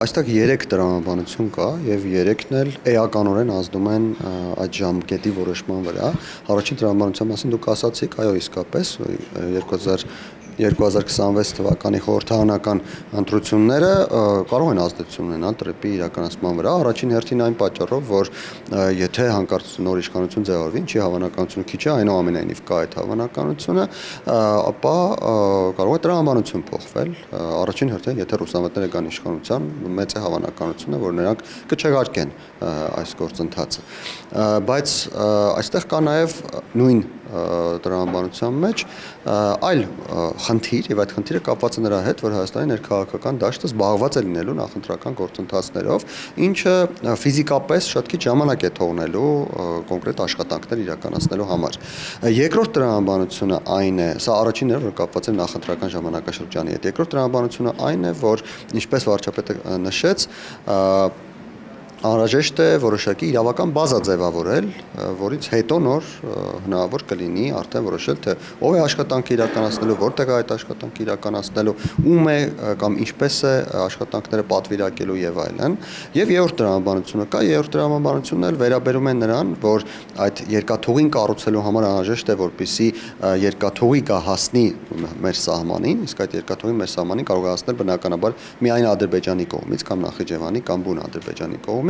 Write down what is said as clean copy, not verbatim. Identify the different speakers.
Speaker 1: Այստեղ 3 տրամաբանություն կա եւ 3-ն էլ էականորեն ազդում են այդ ժամկետի որոշման վրա։ Առաջին տրամաբանության մասին դուք ասացիք, այո, իսկապես 2026 թվականի խորհրդարանական ընտրությունները կարող են ազդեցություն ունենալ ՏՌԻՊ-ի իրականացման վրա։ Առաջին հերթին այն պատճառով, որ եթե հանկարծ նոր իշխանություն ձևավորվի, ինչի հավանականությունը քիչ է, այնուամենայնիվ կա այդ հավանականությունը, ապա կարող է տրամաբանություն փոխվել։ Առաջին հերթին, եթե ռուսամետները կան իշխանության, մեծ է հավանականությունը, որ նրանք կչեղարկեն այս գործընթացը։ Բայց այստեղ կա նաև նույն տրամաբանության մեջ այլ խնդիր, եւ այդ խնդիրը կապված է նրա հետ, որ Հայաստանի ներքաղաքական դաշտը զբաղված է լինելու նախընտրական գործընթացներով, ինչը ֆիզիկապես շատ քիչ ժամանակ է թողնելու կոնկրետ աշխատանքներ իրականացնելու համար։ Երկրորդ տրամաբանությունը այն է, սա առաջինն է, որ կապված է նախընտրական ժամանակաշրջանի հետ։ Երկրորդ տրամաբանությունը այն է, որ ինչպես վարչապետը նշեց, անհրաժեշտ է որոշակի իրավական բազա ձևավորել, որից հետո նոր հնարավոր կլինի արդեն որոշել, թե ով է աշխատանքը իրականացնելու, որտեղ է այդ աշխատանքը իրականացնելու, ում է կամ ինչպես է աշխատանքները պատվիրակելու եւ այլն։ Եվ երրորդ տրամաբանությունը կա, երրորդ տրամաբանությունն էլ վերաբերում է նրան, որ այդ երկաթուղին կառուցելու համար անհրաժեշտ է, որպեսզի երկաթուղիկը հասնի մեր սահմանին, իսկ այդ երկաթուղին մեր սահմանին կարող է հասնել բնականաբար միայն Ադրբեջանի կողմից կամ Նախիջևանի կամ բուն Ադրբեջանի կողմից,